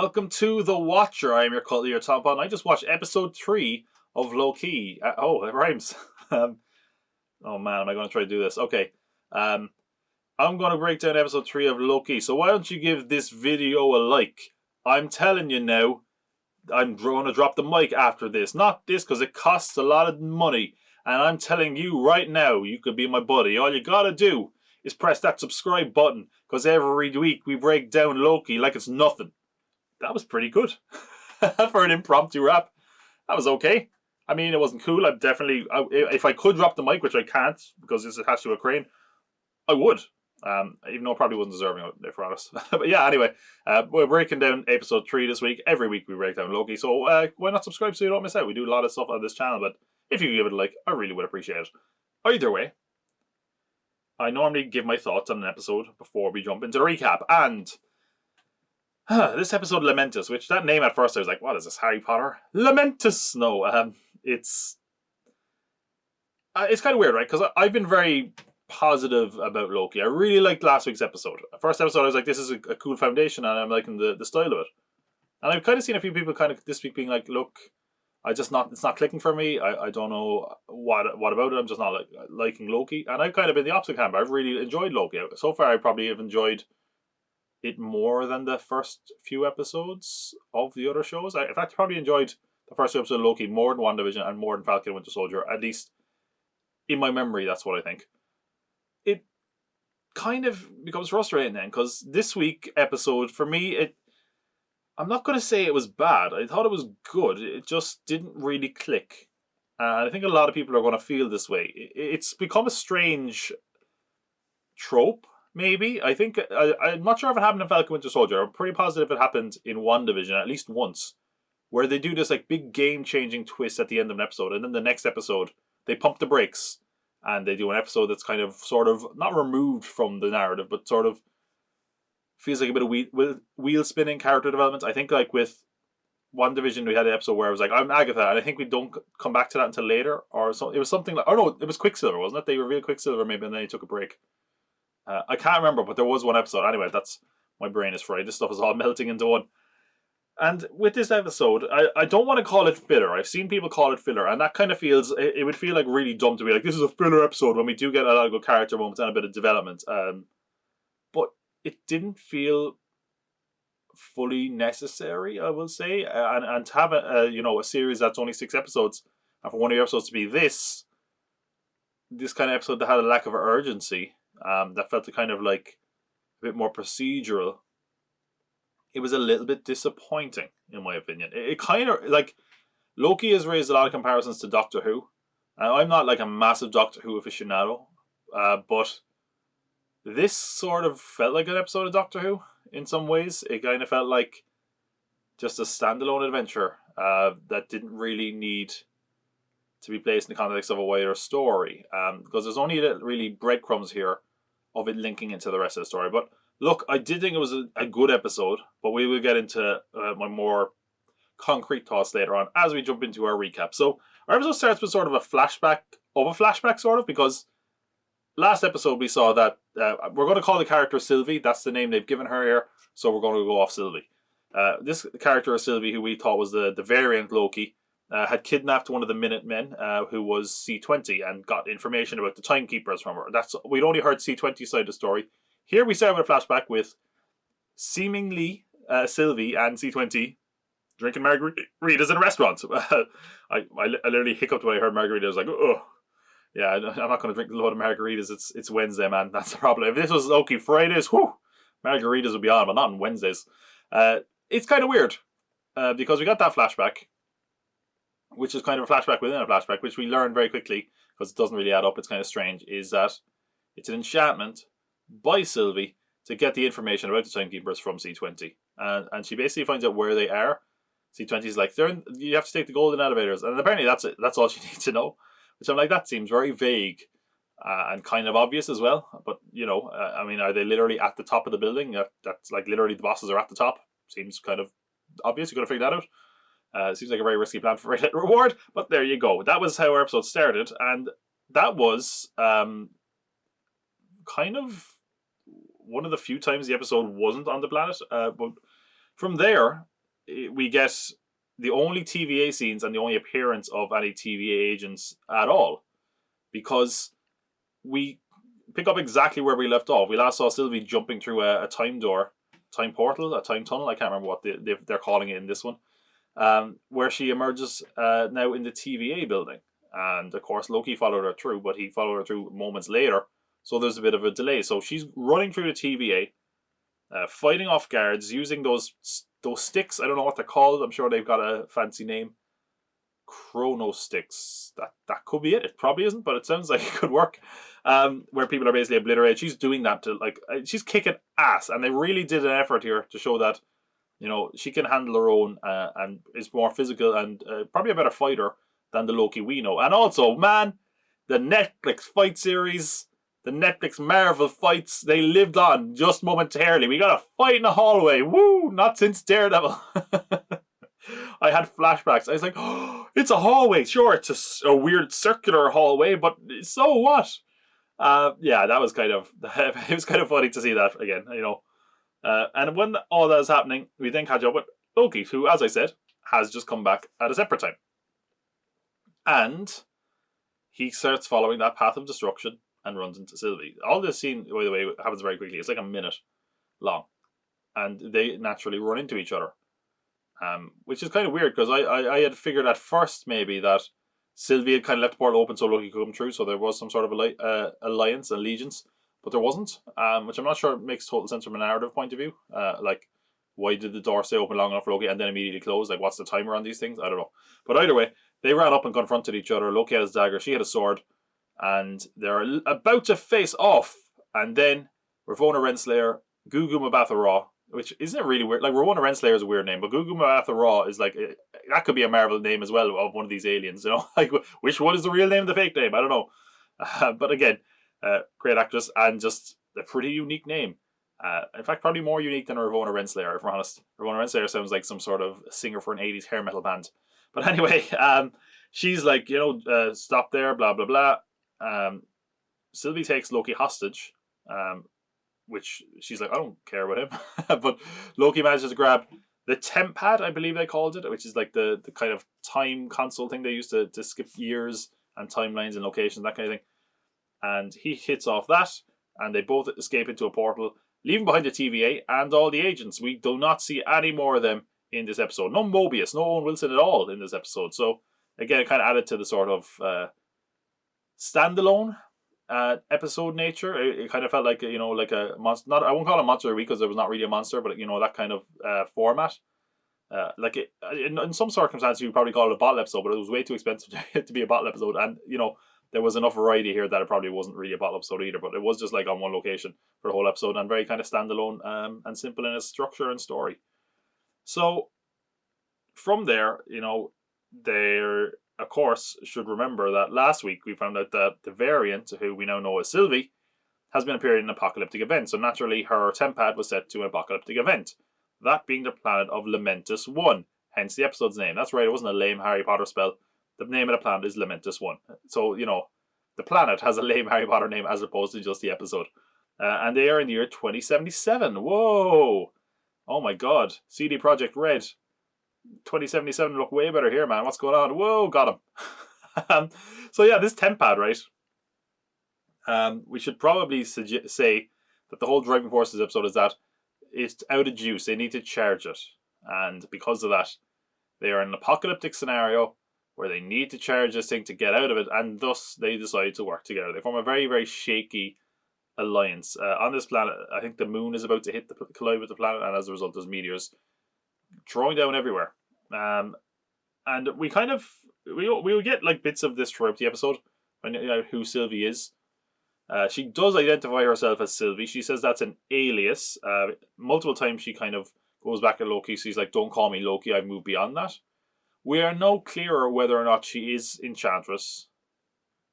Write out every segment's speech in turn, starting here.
Welcome to The Watcher. I am your cult leader, TemPad, and I just watched episode 3 of Loki. It rhymes. Oh man, am I going to try to do this? Okay. I'm going to break down episode 3 of Loki, so why don't you give this video a like? I'm telling you now, I'm going to drop the mic after this. Not this, because it costs a lot of money. And I'm telling you right now, you could be my buddy. All you gotta do is press that subscribe button, because every week we break down Loki like it's nothing. That was pretty good. For an impromptu rap. That was okay. I mean, it wasn't cool. If I could drop the mic, which I can't, because it's attached to a crane, I would. Even though it probably wasn't deserving of it, if we're honest. But yeah, anyway, we're breaking down episode 3 this week. Every week we break down Loki, so why not subscribe so you don't miss out? We do a lot of stuff on this channel, but if you give it a like, I really would appreciate it. Either way, I normally give my thoughts on an episode before we jump into the recap, and this episode, Lamentus, which that name at first I was like, what is this, Harry Potter? Lamentus! No, it's kind of weird, right? Because I've been very positive about Loki. I really liked last week's episode. First episode, I was like, this is a cool foundation, and I'm liking the style of it. And I've kind of seen a few people kind of this week being like, look, it's not clicking for me. I don't know what about it. I'm just not liking Loki. And I've kind of been the opposite camp. I've really enjoyed Loki. So far, I probably have enjoyed it more than the first few episodes of the other shows. In fact, I probably enjoyed the first episode of Loki more than WandaVision and more than Falcon and Winter Soldier. At least in my memory, that's what I think. It kind of becomes frustrating then, because this week episode, for me, I'm not going to say it was bad. I thought it was good. It just didn't really click. And I think a lot of people are going to feel this way. It's become a strange trope, maybe. I think, I'm not sure if it happened in Falcon Winter Soldier. I'm pretty positive it happened in WandaVision at least once, where they do this like big game-changing twist at the end of an episode, and then the next episode, they pump the brakes, and they do an episode that's kind of, sort of, not removed from the narrative, but sort of feels like a bit of wheel-spinning character development. I think like with WandaVision, we had an episode where I was like, I'm Agatha, and I think we don't come back to that until later, or so. It was something like, oh no, it was Quicksilver, wasn't it? They revealed Quicksilver maybe, and then he took a break. I can't remember, but there was one episode. Anyway, my brain is fried. This stuff is all melting into one. And with this episode, I don't want to call it filler. I've seen people call it filler, and that kind of feels, it would feel like really dumb to be like, this is a filler episode, when we do get a lot of good character moments and a bit of development. But it didn't feel fully necessary, I will say. And to have a series that's only 6 episodes, and for one of your episodes to be this kind of episode that had a lack of urgency, that felt kind of like a bit more procedural, it was a little bit disappointing, in my opinion. It kind of, like, Loki has raised a lot of comparisons to Doctor Who. I'm not like a massive Doctor Who aficionado, but this sort of felt like an episode of Doctor Who in some ways. It kind of felt like just a standalone adventure that didn't really need to be placed in the context of a wider story, because there's only really breadcrumbs here of it linking into the rest of the story. But look, I did think it was a good episode, but we will get into my more concrete thoughts later on as we jump into our recap. So our episode starts with sort of a flashback, sort of, because last episode we saw that we're going to call the character Sylvie. That's the name they've given her here, so we're going to go off Sylvie. This character Sylvie, who we thought was the variant Loki, had kidnapped one of the Minutemen, who was C20, and got information about the timekeepers from her. We'd only heard C20 side of the story. Here we start with a flashback with seemingly Sylvie and C20 drinking margaritas in a restaurant. I literally hiccuped when I heard margarita. I was like, oh, yeah, I'm not going to drink a load of margaritas. It's Wednesday, man. That's the problem. If this was Loki Fridays, whew, margaritas would be on, but not on Wednesdays. It's kind of weird, because we got that flashback, which is kind of a flashback within a flashback, which we learn very quickly, because it doesn't really add up. It's kind of strange, is that it's an enchantment by Sylvie to get the information about the timekeepers from C20. And she basically finds out where they are. C20 is like, you have to take the golden elevators. And apparently that's it. That's all she needs to know. Which I'm like, that seems very vague and kind of obvious as well. But, I mean, are they literally at the top of the building? That's like literally the bosses are at the top. Seems kind of obvious. You've got to figure that out. It seems like a very risky plan for very little reward, but there you go. That was how our episode started, and that was kind of one of the few times the episode wasn't on the planet. But from there, we get the only TVA scenes and the only appearance of any TVA agents at all, because we pick up exactly where we left off. We last saw Sylvie jumping through a time portal, a time tunnel. I can't remember what they're calling it in this one, where she emerges now in the TVA building. And of course, Loki followed her through, but he followed her through moments later. So there's a bit of a delay. So she's running through the TVA, fighting off guards, using those sticks. I don't know what they're called. I'm sure they've got a fancy name. Chrono sticks. That could be it. It probably isn't, but it sounds like it could work. Where people are basically obliterated. She's doing that to she's kicking ass, and they really did an effort here to show that she can handle her own and is more physical and probably a better fighter than the Loki we know. And also, man, the Netflix fight series, the Netflix Marvel fights, they lived on just momentarily. We got a fight in the hallway. Woo! Not since Daredevil. I had flashbacks. I was like, oh, it's a hallway. Sure, it's a weird circular hallway, but so what? Yeah, that was it was kind of funny to see that again, and when all that is happening, we then catch up with Loki, who, as I said, has just come back at a separate time. And he starts following that path of destruction and runs into Sylvie. All this scene, by the way, happens very quickly. It's like a minute long. And they naturally run into each other. Which is kind of weird, because I had figured at first maybe that Sylvie had kind of left the portal open so Loki could come through, so there was some sort of alliance, allegiance, but there wasn't, which I'm not sure makes total sense from a narrative point of view. Why did the door stay open long enough for Loki and then immediately close? Like, what's the timer on these things? I don't know. But either way, they ran up and confronted each other. Loki had his dagger, she had a sword, and they're about to face off. And then Ravonna Renslayer, Gugu Mbatha Raw, which isn't it really weird? Like, Ravonna Renslayer is a weird name, but Gugu Mbatha Raw is like, that could be a Marvel name as well of one of these aliens, Like, which one is the real name and the fake name? I don't know. But again, great actress and just a pretty unique name. In fact, probably more unique than Ravonna Renslayer, if we're honest. Ravonna Renslayer sounds like some sort of singer for an 80s hair metal band. But anyway, she's like, stop there, blah, blah, blah. Sylvie takes Loki hostage, which she's like, I don't care about him. But Loki manages to grab the TemPad, I believe they called it, which is like the kind of time console thing they used to skip years and timelines and locations, that kind of thing. And he hits off that, and they both escape into a portal, leaving behind the TVA and all the agents. We do not see any more of them in this episode. No Mobius, no Owen Wilson at all in this episode. So, again, it kind of added to the sort of standalone episode nature. It kind of felt like, like a monster. I won't call it a monster of the week because there was not really a monster, but, that kind of format. In some circumstances, you'd probably call it a bottle episode, but it was way too expensive to be a bottle episode. And, there was enough variety here that it probably wasn't really a bottle episode either, but it was just like on one location for the whole episode and very kind of standalone and simple in its structure and story. So from there, there, of course, should remember that last week we found out that the variant, who we now know as Sylvie, has been appearing in an apocalyptic event. So naturally, her TemPad was set to an apocalyptic event. That being the planet of Lamentus 1, hence the episode's name. That's right, it wasn't a lame Harry Potter spell. The name of the planet is Lamentus 1. So, the planet has a lame Harry Potter name as opposed to just the episode. And they are in the year 2077. Whoa! Oh my god. CD Projekt Red. 2077 look way better here, man. What's going on? Whoa, got him. So yeah, this TemPad, right? We should probably say that the whole driving force of this episode is that it's out of juice. They need to charge it. And because of that, they are in an apocalyptic scenario where they need to charge this thing to get out of it, and thus they decide to work together. They form a very, very shaky alliance. On this planet, I think the moon is about to collide with the planet, and as a result, there's meteors throwing down everywhere. And we kind of we'll get like bits of this throughout the episode, finding out who Sylvie is. She does identify herself as Sylvie. She says that's an alias. Multiple times she kind of goes back at Loki. She's like, "Don't call me Loki. I've moved beyond that." We are no clearer whether or not she is Enchantress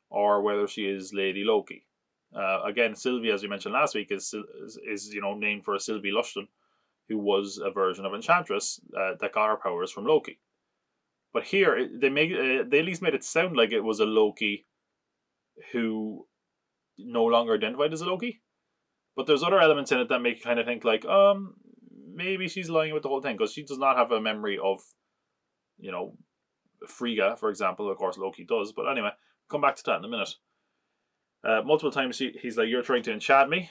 or whether she is Lady Loki. Again, Sylvie, as we mentioned last week, is named for a Sylvie Lushton, who was a version of Enchantress that got her powers from Loki. But here, they at least made it sound like it was a Loki who no longer identified as a Loki. But there's other elements in it that make you kind of think like, maybe she's lying about the whole thing because she does not have a memory of, Frigga, for example. Of course, Loki does. But anyway, come back to that in a minute. Multiple times he's like, "You're trying to enchant me."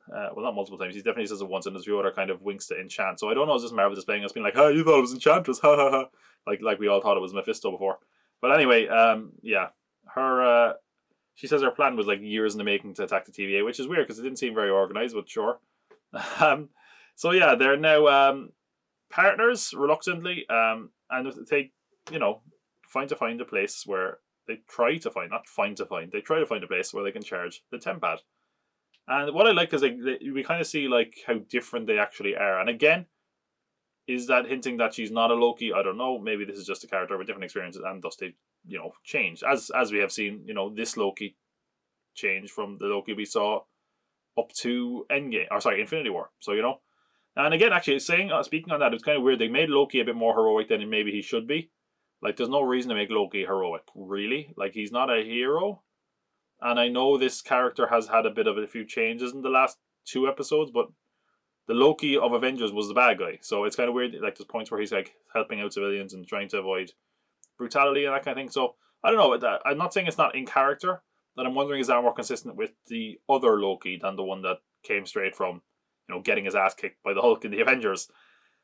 Well, not multiple times. He definitely says it once, and there's few other kind of winks to enchant. So I don't know if this Marvel displaying us being like, "Oh, you thought it was Enchantress, ha ha ha," like we all thought it was Mephisto before. But anyway, yeah, her. She says her plan was like years in the making to attack the TVA, which is weird because it didn't seem very organized. But sure. So yeah, they're now partners reluctantly, and they, find a place where they try to find, not find to find, they try to find a place where they can charge the TemPad. And what I like is we kind of see like how different they actually are. And again, is that hinting that she's not a Loki? I don't know. Maybe this is just a character with different experiences, and thus they, change as we have seen. This Loki change from the Loki we saw up to Endgame, or sorry, Infinity War. So and again, actually, speaking on that, it's kind of weird. They made Loki a bit more heroic than maybe he should be. Like, there's no reason to make Loki heroic, really. Like, he's not a hero. And I know this character has had a few changes in the last 2 episodes, but the Loki of Avengers was the bad guy. So it's kind of weird. Like, there's points where he's like helping out civilians and trying to avoid brutality and that kind of thing. So I don't know. I'm not saying it's not in character. But I'm wondering, is that more consistent with the other Loki than the one that came straight from, getting his ass kicked by the Hulk in the Avengers?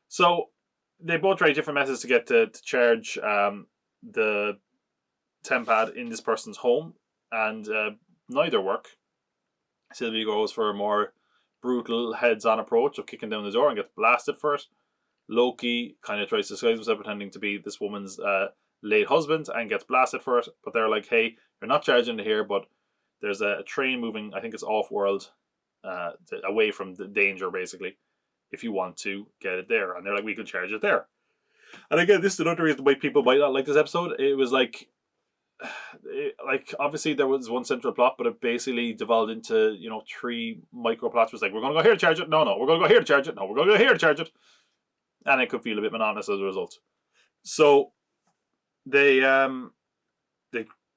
So they both try different methods to get to charge the TemPad in this person's home, and neither work. Sylvie goes for a more brutal heads-on approach of kicking down the door and gets blasted for it. Loki kind of tries to disguise himself pretending to be this woman's late husband and gets blasted for it. But they're like, "Hey, you're not charging it here, but there's a train moving, I think it's off-world, away from the danger, basically, if you want to get it there." And they're like, "We could charge it there." And again, this is another reason why people might not like this episode. It was like obviously there was one central plot, but it basically devolved into 3 micro plots. It was like, we're going to go here to charge it. No, we're going to go here to charge it. No, we're going to go here to charge it. And it could feel a bit monotonous as a result. So they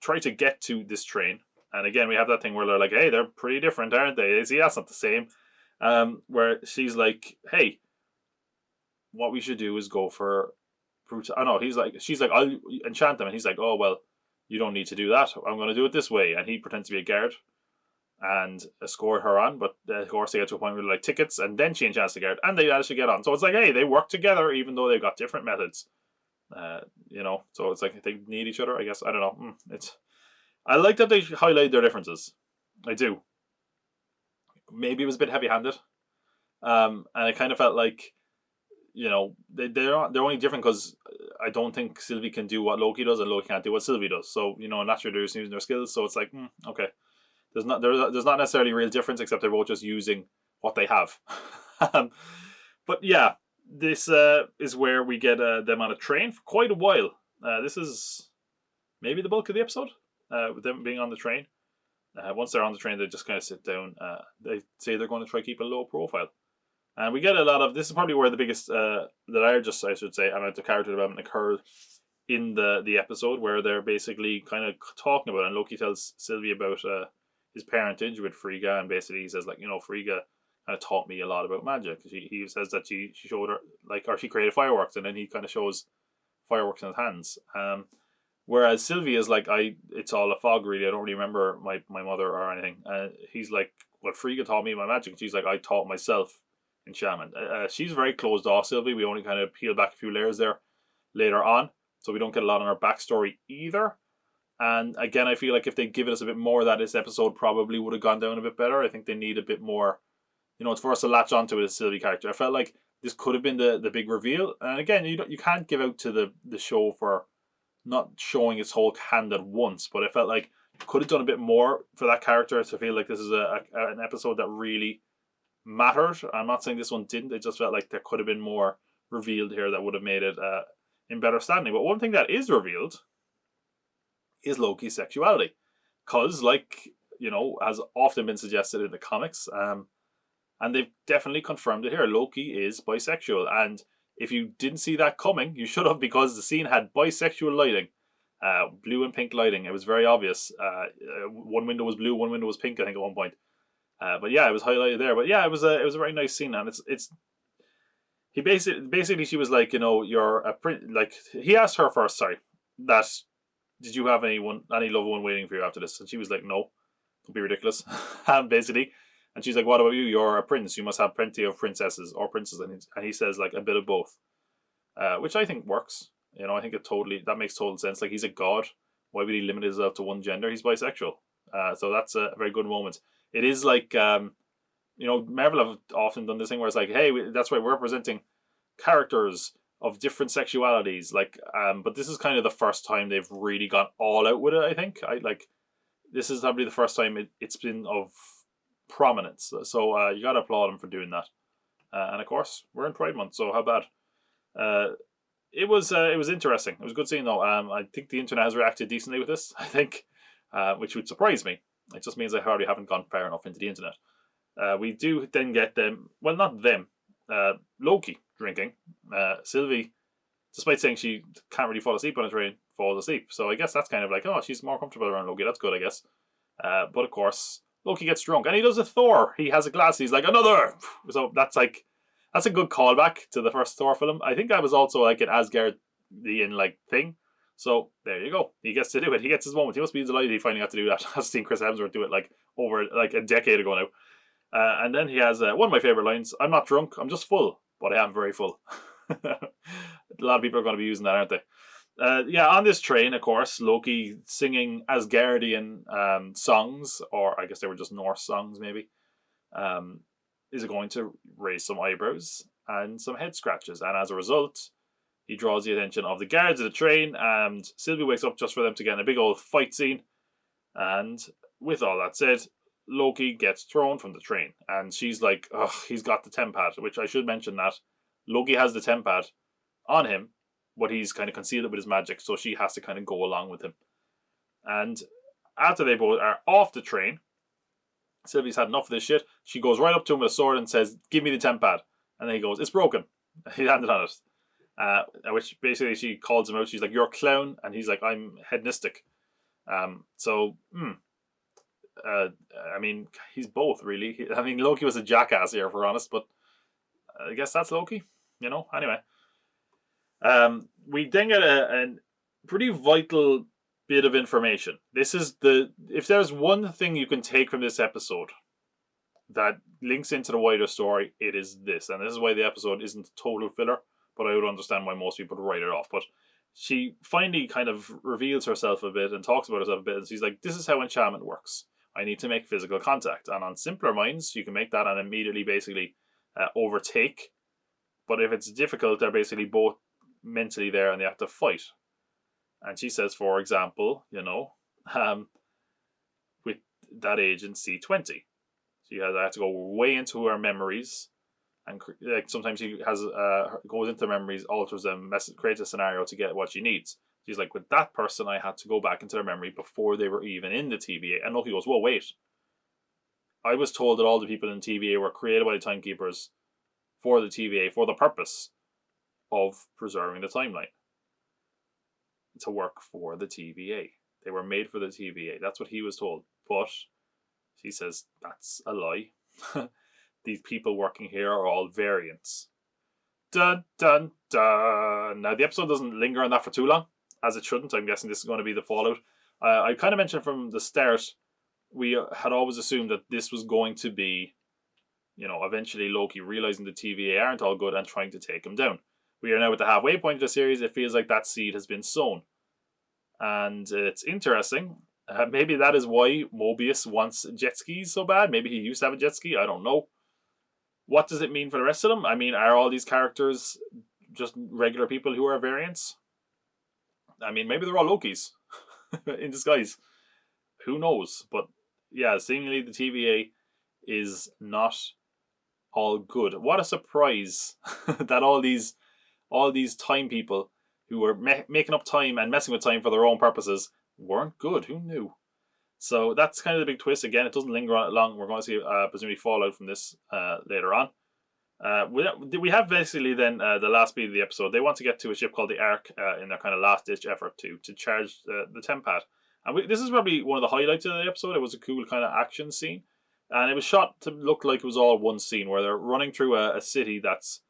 try to get to this train, and again we have that thing where they're like, "Hey, they're pretty different, aren't they?" See, that's not the same. Where she's like, "Hey, what we should do is go for brutal." Oh no, she's like, "I'll enchant them," and he's like, "Oh well, you don't need to do that. I'm going to do it this way." And he pretends to be a guard and escort her on, but of course they get to a point where they're like tickets, and then she enchants the guard, and they actually get on. So it's like, hey, they work together even though they've got different methods. So it's like they need each other, I guess. I don't know. I like that they highlight their differences. I do. Maybe it was a bit heavy-handed, and it kind of felt like, they're only different because I don't think Sylvie can do what Loki does, and Loki can't do what Sylvie does. So naturally they're just using their skills. So it's like, okay, there's not necessarily a real difference, except they're both just using what they have. But yeah. This is where we get them on a train for quite a while. This is maybe the bulk of the episode, with them being on the train. Once they're on the train, they just kind of sit down. They say they're going to try to keep a low profile. And we get a lot of... This is probably where the biggest, I should say, amount of character development occurred in the episode, where they're basically kind of talking about it. And Loki tells Sylvie about his parentage with Frigga, and basically he says, like, Frigga kind of taught me a lot about magic. He says that she showed her, or she created fireworks, and then he kind of shows fireworks in his hands. Whereas Sylvie is like, it's all a fog, really. I don't really remember my mother or anything. He's like, well, Frigga taught me my magic. She's like, I taught myself enchantment. She's very closed off, Sylvie. We only kind of peel back a few layers there later on, so we don't get a lot on her backstory either. And again, I feel like if they'd given us a bit more of that, this episode probably would have gone down a bit better. I think they need a bit more... it's for us to latch onto a Sylvie character. I felt like this could have been the big reveal. And again, you can't give out to the show for not showing its whole hand at once. But I felt like you could have done a bit more for that character to feel like this is an episode that really mattered. I'm not saying this one didn't. It just felt like there could have been more revealed here that would have made it in better standing. But one thing that is revealed is Loki's sexuality. Because, has often been suggested in the comics... and they've definitely confirmed it here. Loki is bisexual. And if you didn't see that coming, you should have, because the scene had bisexual lighting. Blue and pink lighting. It was very obvious. One window was blue, one window was pink, I think, at one point. But yeah, it was highlighted there. But yeah, it was a very nice scene. And it's he basically she was like, you're a prince. Like he asked her first, sorry, that did you have any loved one waiting for you after this? And she was like, no, don't be ridiculous, basically. And she's like, what about you? You're a prince. You must have plenty of princesses or princes. And he says like a bit of both, which I think works. I think that makes total sense. Like he's a god. Why would he limit himself to one gender? He's bisexual. So that's a very good moment. It is like, Marvel have often done this thing where it's like, hey, that's why we're representing characters of different sexualities. Like, but this is kind of the first time they've really gone all out with it. I think this is probably the first time it's been of prominence. So you got to applaud them for doing that. And of course, we're in Pride Month, so how bad? It was interesting. It was a good scene though. I think the internet has reacted decently with this. I think, which would surprise me. It just means I hardly haven't gone far enough into the internet. We do then get them. Well, not them. Loki drinking. Sylvie, despite saying she can't really fall asleep on a train, falls asleep. So I guess that's kind of like, oh, she's more comfortable around Loki. That's good, I guess. But of course, Loki gets drunk and he does a Thor. He has a glass. He's like, another. So that's a good callback to the first Thor film. I think that was also like an Asgardian like thing. So there you go. He gets to do it. He gets his moment. He must be delighted he finally got to do that. I've seen Chris Hemsworth do it like over like a decade ago now. And then he has one of my favorite lines. I'm not drunk. I'm just full, but I am very full. A lot of people are going to be using that, aren't they? On this train, of course, Loki singing Asgardian songs, or I guess they were just Norse songs, maybe. Is going to raise some eyebrows and some head scratches. And as a result, he draws the attention of the guards of the train, and Sylvie wakes up just for them to get in a big old fight scene. And with all that said, Loki gets thrown from the train. And she's like, ugh, he's got the TemPad, which I should mention that Loki has the TemPad on him, but he's kind of concealed it with his magic, so she has to kind of go along with him. And after they both are off the train, Sylvie's had enough of this shit. She goes right up to him with a sword and says, give me the TemPad. And then he goes, it's broken. He landed on it. Which basically she calls him out. She's like, you're a clown. And he's like, I'm hedonistic. I mean, he's both, really. I mean, Loki was a jackass here, if we're honest. But I guess that's Loki. Anyway. We then get a pretty vital bit of information. If there's one thing you can take from this episode that links into the wider story, it is this. And this is why the episode isn't total filler, but I would understand why most people would write it off. But she finally kind of reveals herself a bit and talks about herself a bit. And she's like, this is how enchantment works. I need to make physical contact. And on simpler minds, you can make that and immediately basically overtake. But if it's difficult, they're basically both mentally there and they have to fight. And she says, for example, with that agent C20, she had to go way into her memories, and like sometimes she goes into memories, alters them, creates a scenario to get what she needs. She's like, with that person, I had to go back into their memory before they were even in the TVA. And Loki goes, whoa, wait. I was told that all the people in TVA were created by the Timekeepers for the TVA, for the purpose of preserving the timeline. To work for the TVA. They were made for the TVA. That's what he was told. But she says, that's a lie. These people working here are all variants. Dun, dun, dun. Now, the episode doesn't linger on that for too long, as it shouldn't. I'm guessing this is going to be the fallout. I kind of mentioned from the start, we had always assumed that this was going to be, eventually Loki realizing the TVA aren't all good and trying to take him down. We are now at the halfway point of the series. It feels like that seed has been sown. And it's interesting. Maybe that is why Mobius wants jet skis so bad. Maybe he used to have a jet ski. I don't know. What does it mean for the rest of them? I mean, are all these characters just regular people who are variants? I mean, maybe they're all Lokis in disguise. Who knows? But yeah, seemingly the TVA is not all good. What a surprise that all these time people who were making up time and messing with time for their own purposes weren't good. Who knew? So that's kind of the big twist. Again, it doesn't linger on it long. We're going to see presumably fallout from this later on. We have basically then the last beat of the episode. They want to get to a ship called the Ark in their kind of last-ditch effort to charge the TemPad. And this is probably one of the highlights of the episode. It was a cool kind of action scene. And it was shot to look like it was all one scene where they're running through a city that's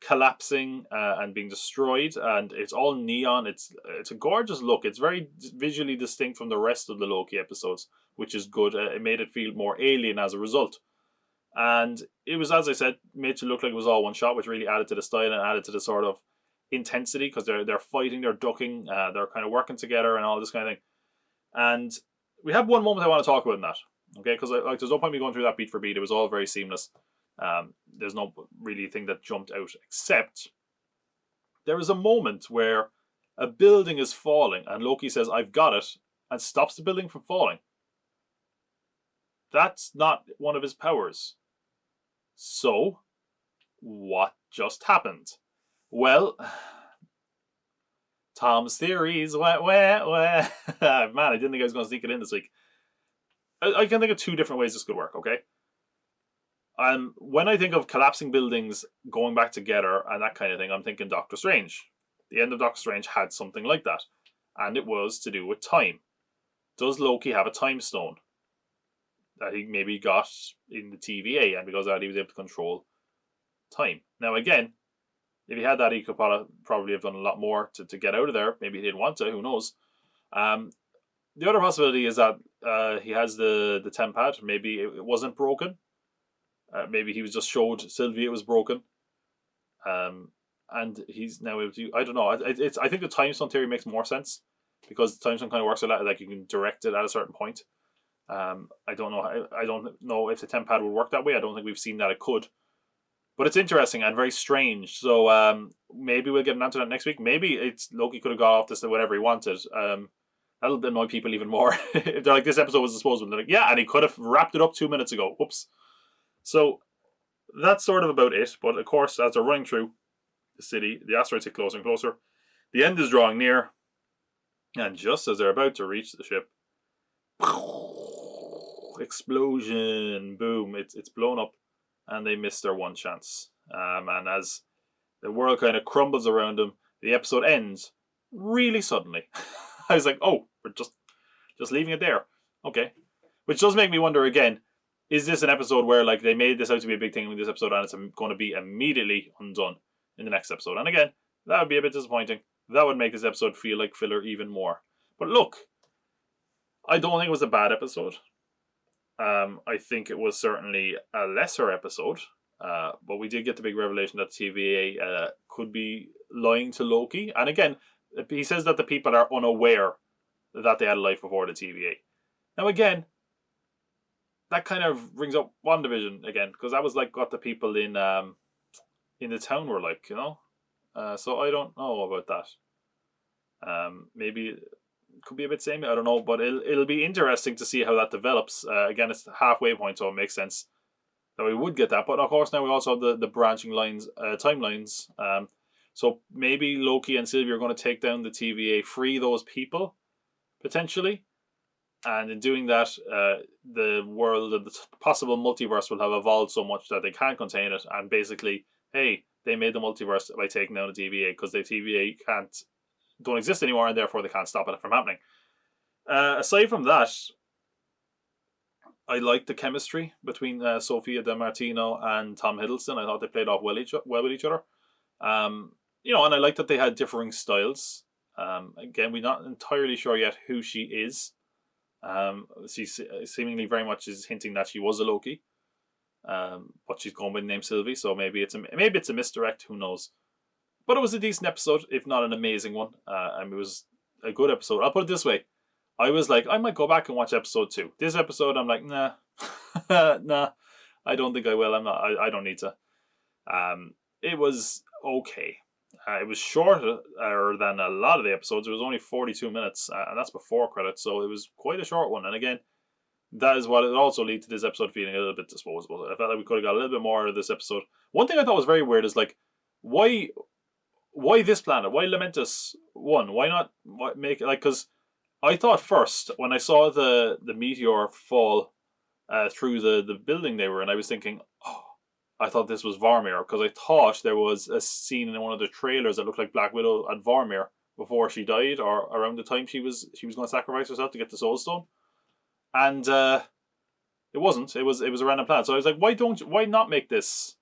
collapsing and being destroyed, and it's all neon. It's a gorgeous look. It's very visually distinct from the rest of the Loki episodes, which is good. It made it feel more alien as a result. And it was, as I said, made to look like it was all one shot, which really added to the style and added to the sort of intensity, because they're fighting, they're ducking, they're kind of working together and all this kind of thing. And we have one moment I want to talk about in that, okay? Because there's no point me going through that beat for beat. It was all very seamless. There's no really thing that jumped out, except there was a moment where a building is falling and Loki says, "I've got it," and stops the building from falling. That's not one of his powers. So, what just happened? Well, Tom's theories. Man, I didn't think I was going to sneak it in this week. I can think of two different ways this could work, okay? When I think of collapsing buildings going back together and that kind of thing, I'm thinking Doctor Strange. The end of Doctor Strange had something like that. And it was to do with time. Does Loki have a time stone that he maybe got in the TVA, and because of that he was able to control time? Now again, if he had that, he could probably have done a lot more to get out of there. Maybe he didn't want to, who knows. The other possibility is that he has the TemPad. Maybe it wasn't broken. Maybe he was just showed Sylvie it was broken. And he's now able to, I don't know. I think the time stone theory makes more sense, because the time stone kind of works a lot like you can direct it at a certain point. I don't know. I don't know if the TemPad would work that way. I don't think we've seen that it could. But it's interesting and very strange. So maybe we'll get an answer to that next week. Maybe it's Loki could have got off this whatever he wanted. That'll annoy people even more. If they're like, this episode was disposable, they're like, yeah, and he could have wrapped it up 2 minutes ago. Whoops. So that's sort of about it. But of course, as they're running through the city, the asteroids get closer and closer. The end is drawing near. And just as they're about to reach the ship, explosion, boom, it's blown up, and they miss their one chance. And as the world kind of crumbles around them, the episode ends really suddenly. I was like, oh, we're just leaving it there. Okay. Which does make me wonder again, is this an episode where like they made this out to be a big thing in this episode and it's going to be immediately undone in the next episode? And again, that would be a bit disappointing. That would make this episode feel like filler even more. But look, I don't think it was a bad episode. I think it was certainly a lesser episode. But we did get the big revelation that TVA could be lying to Loki. And again, he says that the people are unaware that they had a life before the TVA. Now again, that kind of brings up WandaVision again, because that was like what the people in the town were like, you know. So I don't know about that. Maybe it could be a bit samey. I don't know, but it'll be interesting to see how that develops. Again, it's the halfway point, so it makes sense that we would get that. But of course, now we also have the branching lines, timelines. So maybe Loki and Sylvie are going to take down the TVA, free those people, potentially. And in doing that, the world and the possible multiverse will have evolved so much that they can't contain it. And basically, hey, they made the multiverse by taking down the TVA, because the TVA don't exist anymore, and therefore they can't stop it from happening. Aside from that, I liked the chemistry between Sophia DiMartino and Tom Hiddleston. I thought they played off well with each other. And I like that they had differing styles. Again, we're not entirely sure yet who she is. She seemingly very much is hinting that she was a Loki. But she's going by the name Sylvie, so maybe it's a misdirect, who knows. But it was a decent episode, if not an amazing one. It was a good episode. I'll put it this way. I was like, I might go back and watch episode 2. This episode, I'm like, nah. Nah, I don't think I will. I don't need to. It was okay. It was shorter than a lot of the episodes. It was only 42 minutes, and that's before credits, so it was quite a short one. And again, that is what it also lead to this episode feeling a little bit disposable. I felt like we could have got a little bit more out of this episode. One thing I thought was very weird is like, why this planet? Why Lamentus 1? Why not make it like, because I thought first when I saw the meteor fall through the building they were in, I was thinking, oh, I thought this was Vormir, because I thought there was a scene in one of the trailers that looked like Black Widow at Vormir before she died, or around the time she was going to sacrifice herself to get the Soul Stone, and it wasn't. It was a random planet. So I was like, why not make this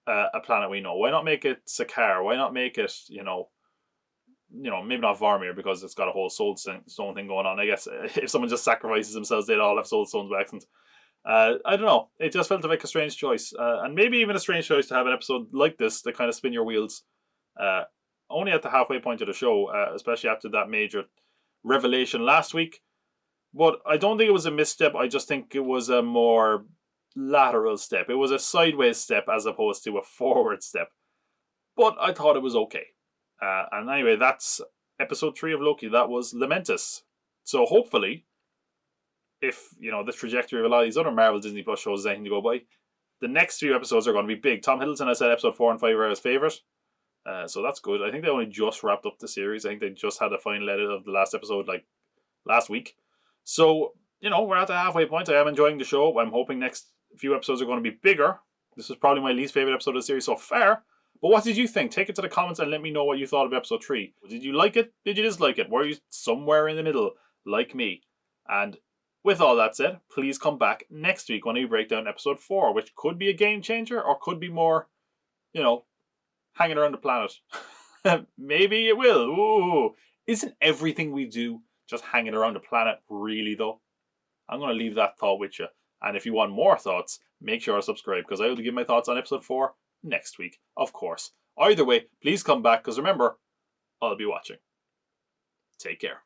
a planet we know? Why not make it Sakaar? Why not make it, maybe not Vormir because it's got a whole soul stone thing going on. I guess if someone just sacrifices themselves, they'd all have soul stones by accident. I don't know. It just felt like a strange choice. And maybe even a strange choice to have an episode like this to kind of spin your wheels. Only at the halfway point of the show, especially after that major revelation last week. But I don't think it was a misstep. I just think it was a more lateral step. It was a sideways step as opposed to a forward step. But I thought it was okay. And anyway, that's episode 3 of Loki. That was Lamentus. So hopefully, if, the trajectory of a lot of these other Marvel Disney Plus shows is anything to go by, the next few episodes are going to be big. Tom Hiddleston has said episode 4 and 5 are his favourite. So that's good. I think they only just wrapped up the series. I think they just had a final edit of the last episode last week. So, we're at the halfway point. I am enjoying the show. I'm hoping next few episodes are going to be bigger. This is probably my least favourite episode of the series so far. But what did you think? Take it to the comments and let me know what you thought of episode 3. Did you like it? Did you dislike it? Were you somewhere in the middle, like me? And with all that said, please come back next week when we break down episode 4, which could be a game changer or could be more, hanging around the planet. Maybe it will. Ooh. Isn't everything we do just hanging around the planet really, though? I'm going to leave that thought with you. And if you want more thoughts, make sure to subscribe, because I will give my thoughts on episode 4 next week, of course. Either way, please come back, because remember, I'll be watching. Take care.